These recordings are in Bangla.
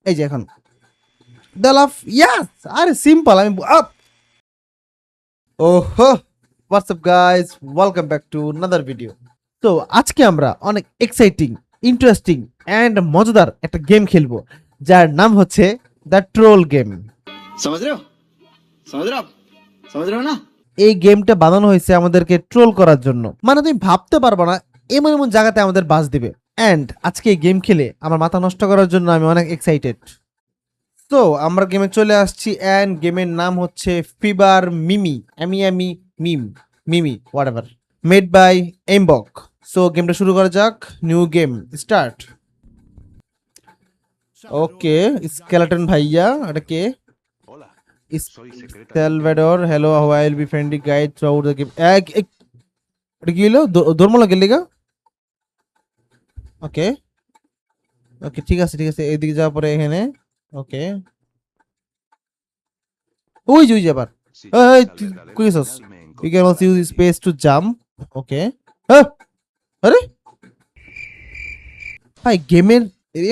এই যে এখন দা লাভ, ইয়াস, আরে সিম্পল। আমি ওহো, WhatsApp guys, welcome back to another video. তো আজকে আমরা অনেক এক্সাইটিং, ইন্টারেস্টিং অ্যান্ড মজাদার একটা গেম খেলবো, যার নাম হচ্ছে দ্য ট্রোল গেম। समझ रहे हो समझ रहे हो आप समझ रहे हो ना। এই গেমটা বানানো হয়েছে আমাদেরকে ট্রোল করার জন্য। মানে তুমি ভাবতে পারবো না এমন এমন জায়গাতে আমাদের বাস দিবে। অ্যান্ড আজকে এই গেম খেলে আমার মাথা নষ্ট করার জন্য আমি অনেক এক্সাইটেড। তো আমরা গেমে চলে আসছি অ্যান্ড গেমের নাম হচ্ছে ফিবার মিমি, মিম মিমি হোয়াটএভার, মেড বাই এমবক। সো গেমটা শুরু করা যাক। New game start. Okay, skeleton ভাইয়া, এটা কে? Hola, soy secretario. Salvador, hello, how I will be friendly guide throughout the game. এটা কি হলো? দৌড়মালা গেলে গা? ওকে ওকে, ঠিক আছে ঠিক আছে, এদিকে যাওয়ার পরে এখানে। ওকে, ওই যে আবার। Si Hey, quieres saber la ¿qué letra es eso? final, me You can also encontrarás use en space to jump. Okay. হ্যাঁ, আরে ভাই গেমের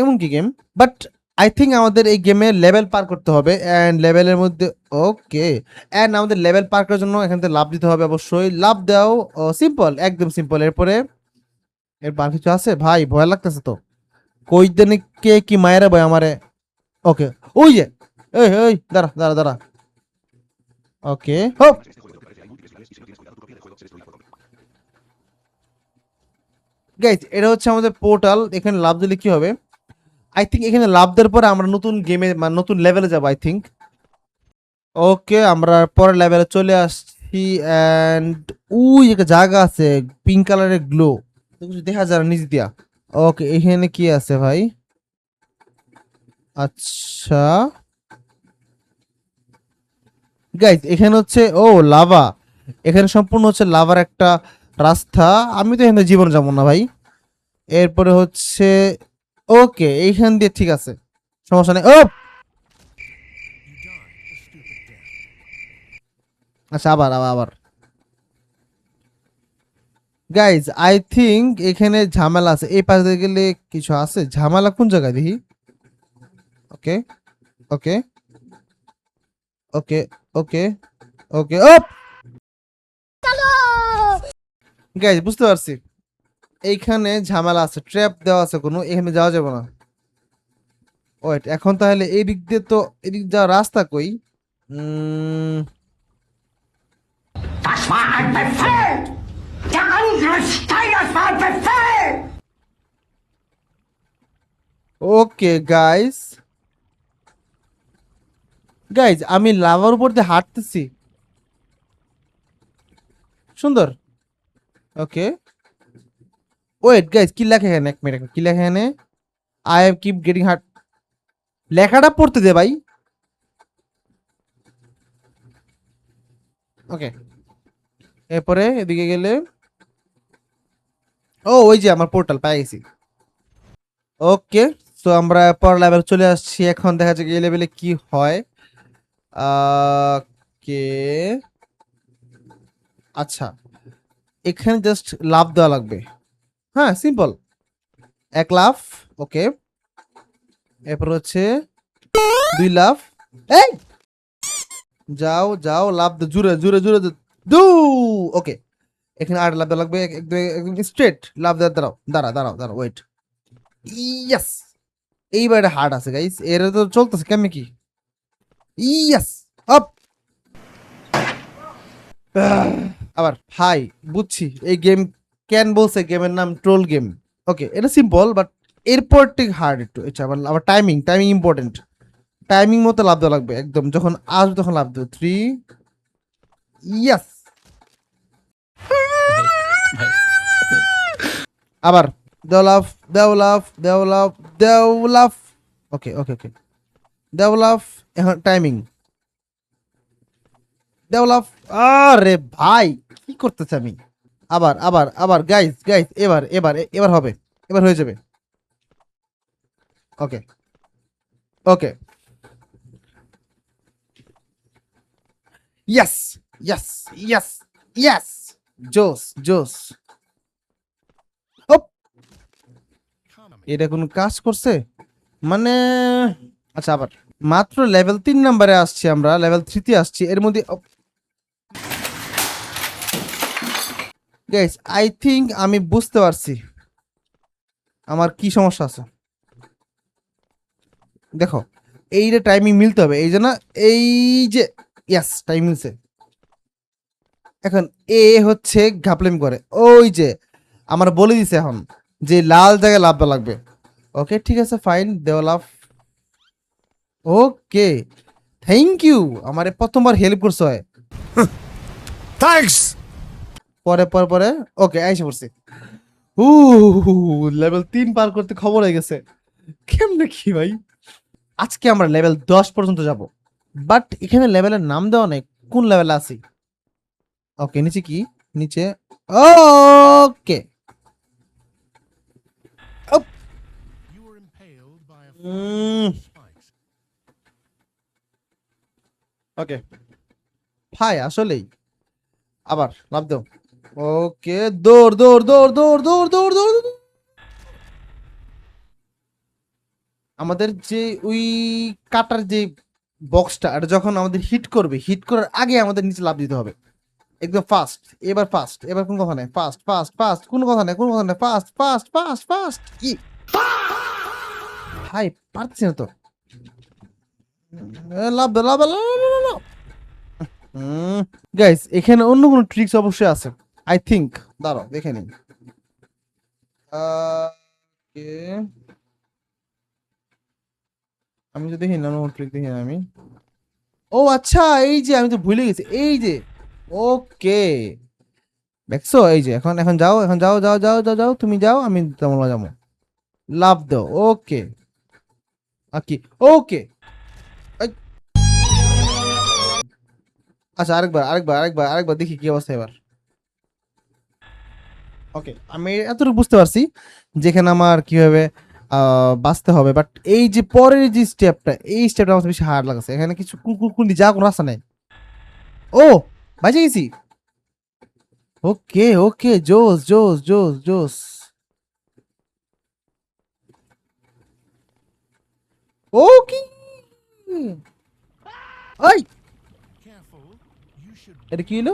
এমন কি গেম? বাট আই থিঙ্ক আমাদের এই গেমে লেভেল পার করতে হবে অ্যান্ড লেভেলের মধ্যে ওকে, অ্যান্ড আমাদের লেভেল পার করার জন্য এখান থেকে লাভ দিতে হবে অবশ্যই। লাভ দাও, সিম্পল, একদম সিম্পল। এরপরে আর কিছু আছে ভাই? ভয় লাগতেছে তো। কই দিনে কে কি মায়েরা ভাই আমারে। ওকে, ওই যে, এই এই দাঁড়া দাঁড়া দাঁড়া। ওকে, hope. este juego parece algo útil y si no tienes cuidado tu copia del juego se destruirá por completo. Guys, এটা হচ্ছে আমাদের পোর্টাল। এখানে লাভ দিলে কি হবে? আই থিঙ্ক এখানে লাভ দেওয়ার পরে আমরা নতুন গেমে মানে নতুন লেভেলে যাবো আই থিঙ্ক। ওকে, আমরা পরের লেভেলে চলে আসছি অ্যান্ড ওই একটা জায়গা আছে পিঙ্ক কালারের গ্লো, কিছু দেখা যায় না নিচ দিয়া। ওকে, এখানে কি আছে ভাই? আচ্ছা গাইজ, এখানে হচ্ছে ও লাভা। এখানে সম্পূর্ণ হচ্ছে লাভার একটা রাস্তা। আমি তো এখানে জীবন যাবো না ভাই। এরপরে হচ্ছে ওকে, এইখান দিয়ে ঠিক আছে, সমস্যা নেই। ও আচ্ছা, আবার আবার আবার। গাইজ, আই থিঙ্ক এখানে ঝামেলা আছে। এই পাশে গেলে কিছু আছে। ঝামেলা কোন জায়গায় দেখি? ওকে ওকে ওকে ওকে ওকে ও গাইজ, বুঝতে পারছি এইখানে ঝামেলা আছে, ট্র্যাপ দেওয়া আছে কোনো, এখানে যাওয়া যাবে না। ওয়েট, এখন তাহলে এই দিক দিয়ে তো এদিক যাওয়ার রাস্তা কই? Das war ein Befehl! Der Angriff Steiners war ein Befehl! Okay guys, guys আমি লাভার উপর দিয়ে হাঁটতেছি, সুন্দর। ওকে, ওয়েট গাইজ, কি লেখা এখানে? এক মিনিট, কি লেখা এখানে? I am keep getting heart. লেখাটা পড়তে দে ভাই। ওকে, এরপরে এদিকে গেলে ও ওই যে আমার পোর্টাল পেয়ে গেছি। ওকে, তো আমরা পরের লেভেল চলে আসছি। এখন দেখা যাক এই লেভেলে কি হয়। কে আচ্ছা, এখানে জাস্ট লাভ দেওয়া লাগবে। হ্যাঁ, সিম্পল, এক লাভ। ওকে, এরপর হচ্ছে দুই লাভ। এই যাও যাও, লাভ দে, জুড়ে জুড়ে জুড়ে দু। ওকে, এখানে আর লাভ দেওয়া লাগবে, একদম স্ট্রেট লাভ দেওয়া। দাঁড়াও দাঁড়া দাঁড়াও দাঁড়াও, ওয়েট, ইয়াস। এইবার এটা হার্ড আছে গাইস, এর তো চলতেছে কেমনি কি। ইয়াস, আপ। আবার ভাই, বুঝছি এই গেম কেন বলছে গেমের নাম ট্রোল গেম। ওকে, এটা সিম্পল বাট এরপর ঠিক হার্ড একটু। আচ্ছা, আবার টাইমিং টাইমিং ইম্পর্টেন্ট। টাইমিং মতো লাভ দেওয়া লাগবে, একদম যখন আসবে তখন লাভ দেবো। 3, ইয়াস। আবার দেওলাফ দেওলাফ দেওলাফ দেওলাফ। ওকে ওকে ওকে, দেওলাফ। এখন টাইমিং দেওলাফ। আরে ভাই, কি করতেছে আমি? আবার আবার আবার গাইস গাইস, এবার এবার এবার হবে, এবার হয়ে যাবে। ওকে ওকে, ইয়াস ইয়াস ইয়াস ইয়াস, জোস জোস। এটা কোনো কাজ করছে মানে? আচ্ছা আবার মাত্র লেভেল 3 নম্বরে আসছি, আমরা লেভেল 3 তে আসছি। এর মধ্যে গাইস আই থিংক আমি বুঝতে পারছি আমার কি সমস্যা আছে। দেখো এইটা টাইমিং মিলতে হবে, এই জন্য এই যে ইয়াস টাইম মিলছে। এখন এ হচ্ছে ঘাপলেম করে, ওই যে আমার বলে দিছে এখন যে লাল জায়গায় লাভ লাগবে। ওকে ঠিক আছে ফাইন, দেওয়া লাভ। ওকে থ্যাংক ইউ, আমারে প্রথমবার হেল্প করছো হয়। থ্যাঙ্কস। পরে পরে পরে ওকে আইসা পড়ছি। উ লেভেল 3 পার করতে খবর হয়ে গেছে। কেমনে কি ভাই, আজকে আমরা লেভেল 10 পর্যন্ত যাব, বাট এখানে লেভেলের নাম দেওয়া নেই কোন লেভেলে আছি। ওকে নিচে কি, নিচে ওকে ওকে ভাই আসলেই আবার লাভ দাও। ওকে দৌড় দৌড় দৌড় দৌড় দৌড় দৌড় দৌড় দৌড়। আমাদের যে ওই কাটার যে বক্সটা, এটা যখন আমাদের হিট করবে, হিট করার আগে আমাদের নিচে লাভ দিতে হবে একদম ফাস্ট। এবার ফাস্ট, এবার কোন কথা নেই, ফাস্ট ফাস্ট ফাস্ট, কোন কথা নেই কোন কথা নেই, ফাস্ট ফাস্ট ফাস্ট ফাস্ট। কি ভাই পারছি না তো, লাভ দাও লাভ লাভ। গাইস এখানে অন্য কোনো ট্রিক্স অবশ্যই আছে আই থিংক, দাঁড়াও দেখে নিন। আমি তো দেখি না, অন্য ট্রিক দেখি না আমি। ও আচ্ছা এই যে আমি তো ভুলে গেছি, এই যে ওকে দেখছো, এই যে এখন এখন যাও, এখন যাও যাও যাও যাও যাও, তুমি যাও আমি তোমরা যাবো, লাভ দাও। ওকে কি ওকে আচ্ছা আরেকবার আরেকবার আরেকবার আরেকবার দেখি কি অবস্থা এবার। ওকে আমি এতটুকু বুঝতে পারছি যেখানে আমার কিভাবে বাঁচতে হবে, বাট এই যে পরের যে স্টেপটা, এই স্টেপটা আমার বেশি হার্ড লাগছে। এখানে কিছু কোন যা কোনো রাস্তা নেই। ও বাঁচে গেছি। ওকে ওকে জোস জোস জোস জোস। ওকে ওই এটা কি হলো?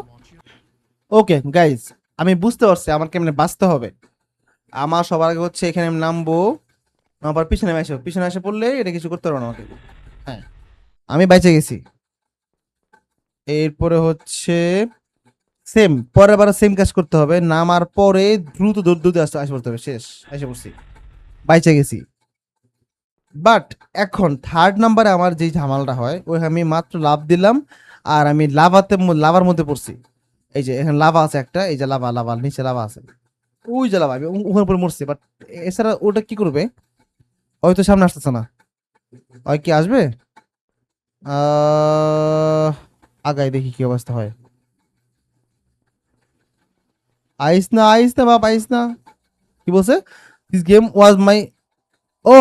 ওকে গাইজ আমি বুঝতে পারছি আমার কেমনে বাঁচতে হবে। আমার সবার আগে হচ্ছে এখানে আমি নামবো, আবার পিছনে এসে পিছনে এসে পড়লে এটা কিছু করতে পারবো না আমাকে। হ্যাঁ আমি বেঁচে গেছি। এরপরে হচ্ছে সেম পরের বার সেম কাজ করতে হবে, নামার পরে দ্রুত দৌড় দৌড়ে আসে পড়তে হবে। শেষ এসে পড়ছি, বেঁচে গেছি। বাট এখন থার্ড নাম্বারে আমার যেই ঝামেলাটা হয়, ওই আমি মাত্র লাভ দিলাম আর আমি লাভার মধ্যে পড়ছি। এই যে এখানে লাভা আছে একটা, এই যে লাভা লাভা নিচে লাভা আছে, ওই যে লাভা, আমি ওখানে পরে মরছি। বাট এছাড়া ওটা কি করবে, হয়তো সামনে আসতেছে না, ওই কি আসবে? আগাই দেখি কি অবস্থা হয়। আইস না বাপ আইস না। কি বলছে? দিস গেম ওয়াজ মাই, ও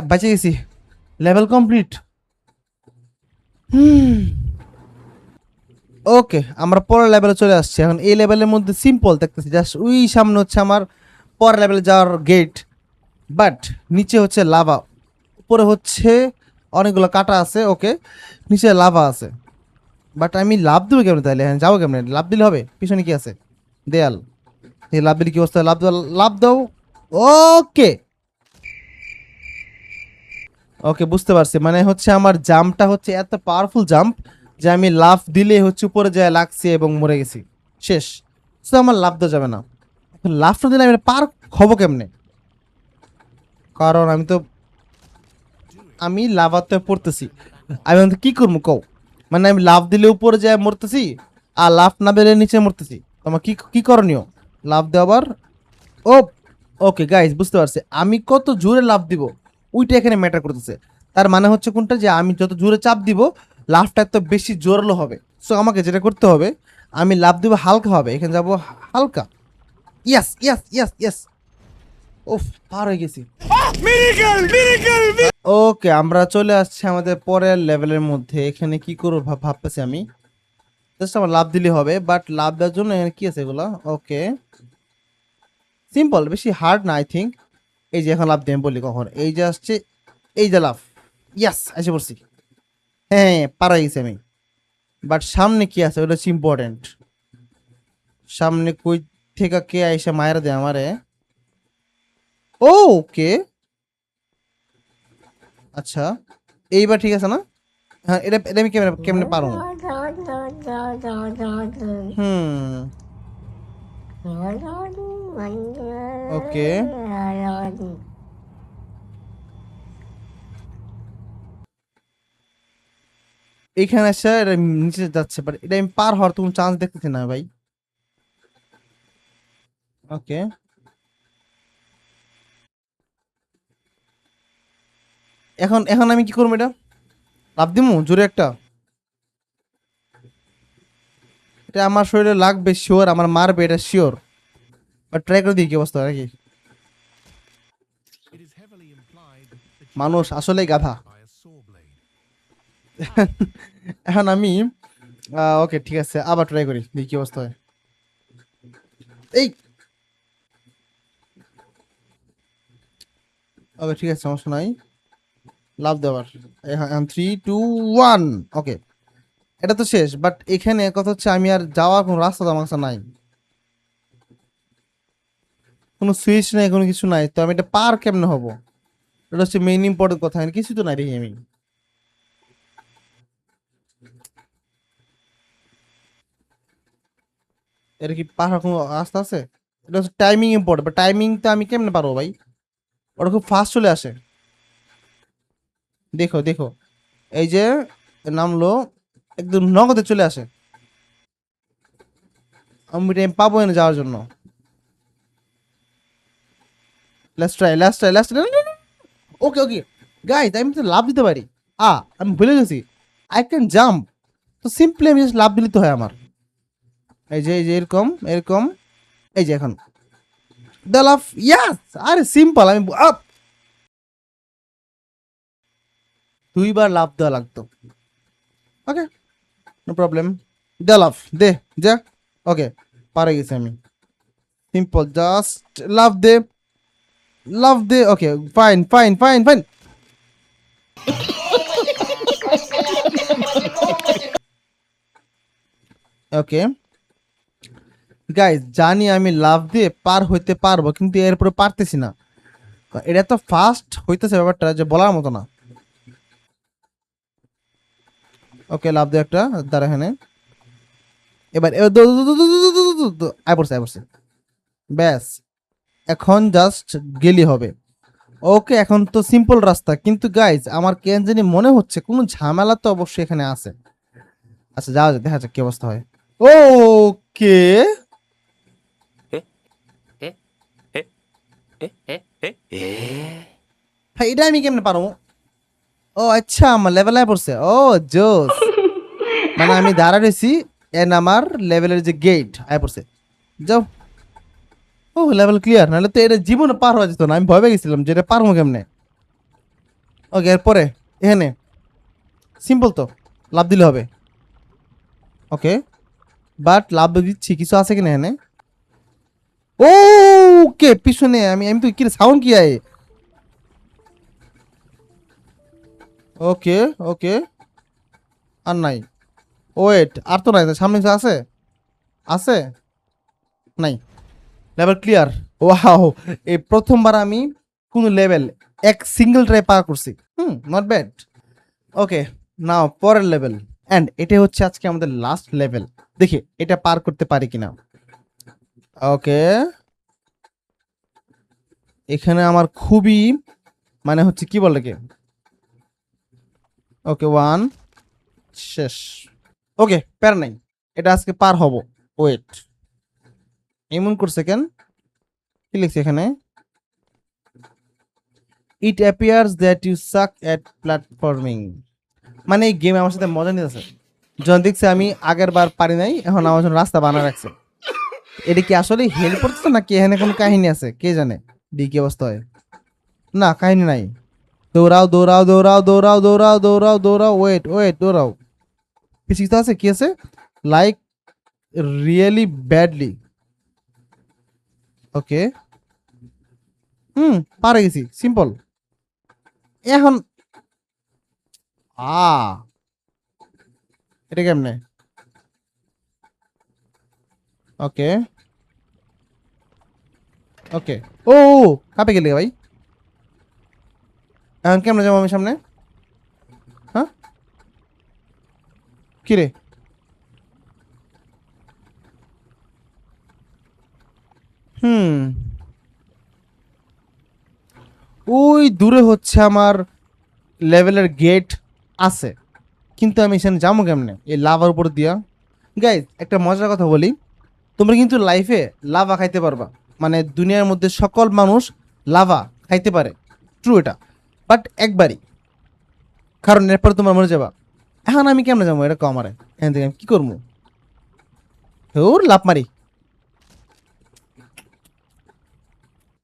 বেঁচে গেছি, লেভেল কমপ্লিট। ওকে আমরা পরের লেভেলে চলে আসছি। এখন এই লেভেলের মধ্যে সিম্পল দেখতেছি, জাস্ট ওই সামনে হচ্ছে আমার পরের লেভেলে যাওয়ার গেট, বাট নিচে হচ্ছে লাভা, উপরে হচ্ছে অনেকগুলো কাটা আছে। ওকে নিচে লাভা আছে, বাট আমি লাভ দেবো কেমন তাহলে? হ্যাঁ যাবো কেমন? লাভ দিলে হবে? পিছনে কি আছে? দেয়াল। এই লাভ দিলে কি অবস্থা? লাভ দাও লাভ দাও। ওকে ওকে বুঝতে পারছি, মানে হচ্ছে আমার জাম্পটা হচ্ছে এত পাওয়ারফুল জাম্প যে আমি লাফ দিলে হচ্ছে উপরে যায় লাগছে এবং মরে গেছি, শেষ। তো আমার লাভ দেওয়া যাবে না। এখন লাফ না দিলে আমি পার হবো কেমনে? কারণ আমি লাভাতে পড়তেছি, আমি কি করবো কও? মানে আমি লাভ দিলে উপরে যায় মরতেছি আর লাফ না দিলে নিচে মরতেছি, তোমার কি কি করণীয়? লাভ দেওয়ার ও ওকে গাইস বুঝতে পারছি, আমি কত জোরে লাভ দিব ওইটা এখানে ম্যাটার করতেছে। তার মানে হচ্ছে কোনটা, যে আমি যত জোরে চাপ দিব লাভটা এত বেশি জোরালো হবে। সো আমাকে যেটা করতে হবে, আমি লাভ দিব হালকা হবে, এখানে যাব হালকা। ইয়াস ইয়াস ইয়াস ইয়াস, ওফ পার হয়ে গেছি। ওকে আমরা চলে আসছি আমাদের পরের লেভেলের মধ্যে। এখানে কি করবো ভাবতেছি আমি, জাস্ট আমার লাভ দিলে হবে, বাট লাভ দেওয়ার জন্য এখানে কি আছে এগুলা? ওকে সিম্পল, বেশি হার্ড না আই থিঙ্ক। এই যে এখন লাভ দিয়ে বলি কখন, এই যে আসছে, এই যে লাভ, ইয়াস এসে পড়ছি। হ্যাঁ পারা গেছি আমি, বাট সামনে কি আছে ওটা হচ্ছে ইম্পর্টেন্ট। সামনে কই থেকে কে আইসা মায়ের দে আমারে। ওকে আচ্ছা, এইবার ঠিক আছে না? হ্যাঁ এটা এটা আমি কেমনে কেমনে পারবো? হুম ওকে এখানে এসে এটা নিচে যাচ্ছে, বাট এটা আমি পার হওয়ার তো কোনো চান্স দেখতেছি না ভাই। ওকে এখন এখন আমি কি করবো? এটা লাফ দিমু জোরে একটা? এটা আমার শরীরে লাগবে শিওর, আমার মারবে এটা শিওর, বাট ট্রাই করে দিই কি অবস্থা নাকি। It is heavily implied that মানুষ আসলেই গাধা। by a saw blade. এখন আমি ওকে ঠিক আছে, আবার ট্রাই করি দেখি কি অবস্থা হয়। এই ওকে ঠিক আছে, সমস্যা নাই, লাভ দেওয়ার। এখন 3 2 1 ওকে এটা তো শেষ, বাট এখানে কথা হচ্ছে আমি আর যাওয়ার কোনো রাস্তা তো আমার কাছে নাই, কোনো সুইচ নাই, কোনো কিছু নাই, তো আমি এটা পার কেমনে হব? এটা হচ্ছে মেইন ইম্পর্টেন্ট কথা, কিছু তো নাই দেখি আমি। এটা কি পার হওয়ার কোনো রাস্তা আছে? এটা হচ্ছে টাইমিং ইম্পর্টেন্ট, বাট টাইমিংটা আমি কেমনে পারবো ভাই? ওটা খুব ফাস্ট চলে আসে। দেখো দেখো এই যে নামলো, একদম নগদে চলে আসে, আমি টাইম পাবো না যাওয়ার জন্য। Let's try let's try let's try. Okay okay guys, আমি তো লাভ দিতে পারি। আমি ভুলে গেছি, আই ক্যান জাম্প। তো সিম্পলি আমি জাস্ট লাভ দিলে তো হয় আমার। এই যে এরকম এরকম, এই যে এখন দা লাভ, ইয়াস। আরে সিম্পল, আমি আপ 2বার লাভ দেওয়া লাগতো। ওকে নো প্রবলেম, দা লাভ দে যা। ওকে পারে গেছি আমি, সিম্পল জাস্ট লাভ দে লাভ দে। Okay fine fine fine fine. Okay guys, জানি আমি লাভ দিয়ে পার হইতে পারবো, কিন্তু এরপরে পারতেছি না। এটা তো ফাস্ট হইতেছে ব্যাপারটা যে বলার মতো না। ওকে লাভ দিয়ে একটা দাঁড়া এখানে, এবার এবার আয় পড়ছে আয় পড়ছে, ব্যাস এখন জাস্ট গেলি হবে। ওকে এখন তো সিম্পল রাস্তা, কিন্তু গাইজ আমার কেন জানি মনে হচ্ছে কোনো ঝামেলা তো অবশ্যই এখানে আছে। আচ্ছা যাওয়া যাক, দেখা যাক কি অবস্থা হয়। ওকে ভাই এটা আমি কেমনে পারবো? ও আচ্ছা আমার লেভেল আয় পড়ছে, ও জোস। মানে আমি দাঁড়া রয়েছি এন্ড আমার লেভেলের যে গেট আয় পড়ছে, যাও। ও লেভেল ক্লিয়ার, নাহলে তো এটা জীবনে পার হওয়া যেত না, আমি ভয় পেয়ে গেছিলাম যে এটা পারবো কেমনে। ওকে এরপরে এখানে সিম্পল তো, লাভ দিলে হবে। ওকে বাট লাভ দিচ্ছি, কিছু আছে কিনা এখানে? ওকে পিছনে আমি আমি তো কি সাউন্ড কি আয়। ওকে ওকে আর নাই, ওয়েট আর তো নাই, সামনে কিছু আছে? আছে নাই, লেভেল ক্লিয়ার। ওয়াও, এই প্রথমবার আমি কোন লেভেল এক সিঙ্গেল ট্রাই পার করছি। Not bad. ওকে নাও পরের লেভেল, এন্ড এটা হচ্ছে আজকে আমাদের লাস্ট লেভেল, দেখি এটা পার করতে পারি কিনা। ওকে এখানে আমার খুবই মানে হচ্ছে কি বলে কি, ওকে 1 শেষ। ওকে প্যার নাই, এটা আজকে পার হব। ওয়েট এমন করছে কেন? কি লিখছে এখানে? It appears that you সাক at platforming. মানে এই গেম আমার সাথে মজা নিতেছে, যখন দেখছে আমি আগের বার পারি নাই, এখন আমার জন্য রাস্তা বানা রাখছে। এটা কি আসলে হেল্প করতেছে নাকি এখানে কোনো কাহিনী আছে কে জানে? দি কি অবস্থা হয়? না কাহিনী নাই। দৌড়াও দৌড়াও দৌড়াও দৌড়াও দৌড়াও দৌড়াও দৌড়াও, ওয়েট ওয়েট দৌড়াও। কিছু কিছু আছে কি আছে, লাইক রিয়েলি ব্যাডলি। ওকে পারে গেছি সিম্পল। এখন এটা কেমনে? ওকে ওকে। ও কাপে গেলে ভাই, এখন কেমনে যাবো আমি সামনে? হ্যাঁ কি রে? ওই দূরে হচ্ছে আমার লেভেলের গেট আছে, কিন্তু আমি এখানে যাবো কেমনে এই লাভার উপর দিয়া? গাইজ একটা মজার কথা বলি, তোমরা কিন্তু লাইফে লাভা খাইতে পারবা, মানে দুনিয়ার মধ্যে সকল মানুষ লাভা খাইতে পারে, ট্রু এটা, বাট একবারই, কারণ এরপর তোমরা মরে যাবা। এখন আমি কেমনে যাবো এটা কম আমারে, এখান থেকে আমি কি করবো? ওর লাভ মারি,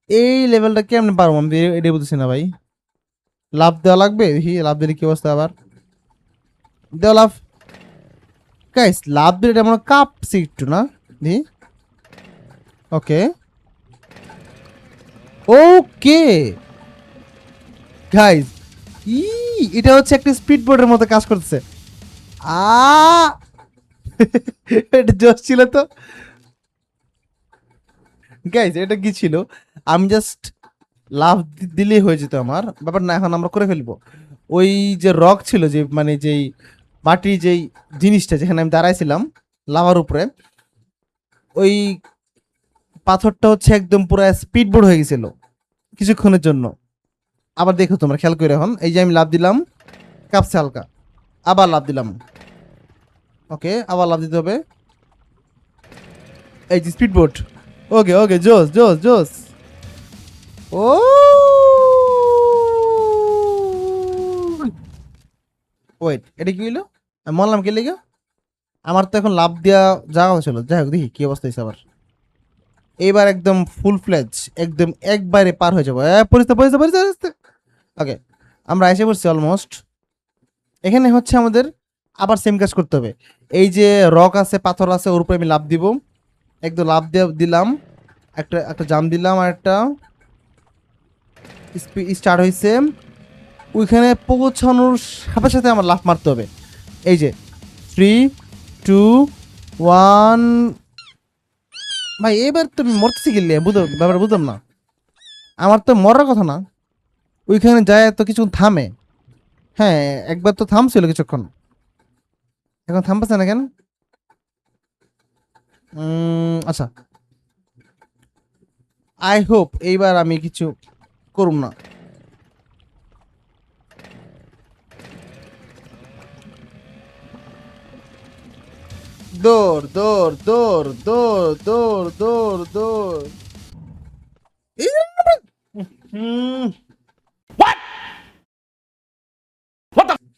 এই লেভেলটা কেমনে পারবো আমি এটা বুঝতেছি না ভাই। লাভ দেওয়া লাগবে, দেখি লাভ দিলে কি অবস্থা আবার। দেওয়া লাভ, গাইস লাভ দিলে এটা মনে কাঁপছি একটু না, দেখি। ওকে ওকে গাইস, এটা হচ্ছে একটা স্পিড বোর্ডের মতো কাজ করতেছে। আ এটা জোশ ছিল তো গাইস, এটা কি ছিল? আমি জাস্ট লাভ দিলেই হয়ে যেত আমার ব্যাপার না, এখন আমরা করে ফেলবো। ওই যে রক ছিল, যে মানে যেই মাটির যেই জিনিসটা যেখানে আমি দাঁড়াইছিলাম লাভার উপরে, ওই পাথরটা হচ্ছে একদম পুরো স্পিড বোর্ড হয়ে গেছিল কিছুক্ষণের জন্য। আবার দেখো তোমরা খেয়াল করে, এখন এই যে আমি লাভ দিলাম, কাঁপছে হালকা, আবার লাভ দিলাম, ওকে আবার লাভ দিতে হবে, এই যে স্পিড বোর্ড। ওকে ওকে, জোস জোস জোস। ও ওয়েট, এটা কি হইলো? আমি বললাম কি লেগে, আমার তো এখন লাভ দেওয়া জায়গা ছিল। যাই হোক, দেখি কি অবস্থা হয়েছে আবার। এইবার একদম ফুল ফ্লেজ, একদম একবারে পার হয়ে যাবো। পরিস্থিতি পরিস্থিতি পরিস্থিতি। ওকে, আমরা এসে পড়ছি অলমোস্ট। এখানে হচ্ছে আমাদের আবার সেম কাজ করতে হবে। এই যে রক আছে, পাথর আছে, ওর উপরে আমি লাভ দিব, একদম লাভ দিলাম, একটা একটা জাম দিলাম, আর একটা স্টার্ট হয়েছে। ওইখানে পৌঁছানোর সাথে সাথে আমার লাফ মারতে হবে। এই যে 3 2 1। ভাই এবার তুমি মরতেছি গেলে ব্যাপার বুঝলাম না, আমার তো মরার কথা না। ওইখানে যায় তো কিছুক্ষণ থামে, হ্যাঁ একবার তো থামছিল কিছুক্ষণ, এখন থামতেছে না কেন? আচ্ছা, আই হোপ এইবার আমি কিছু করুম না। দৌড় দৌড় দৌড় দৌড় দৌড় দৌড় দৌড়।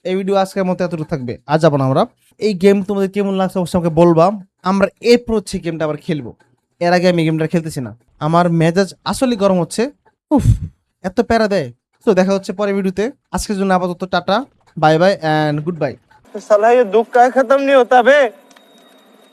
এই ভিডিও আজকের মতো এতটুকু থাকবে, আজ যাবো না আমরা। এই গেম তোমাদের কেমন লাগছে অবশ্যই আমাকে বলবা। আমরা এরপর হচ্ছে গেমটা আবার খেলবো, এর আগে আমি গেমটা খেলতেছি না, আমার মেজাজ আসলে গরম হচ্ছে। উফ, এত প্যারা দেয়। তো দেখা হচ্ছে পরে ভিডিওতে, আজকের জন্য আপাতত tata, bye bye and good bye. साला ये दुख का खत्म नहीं होता बे।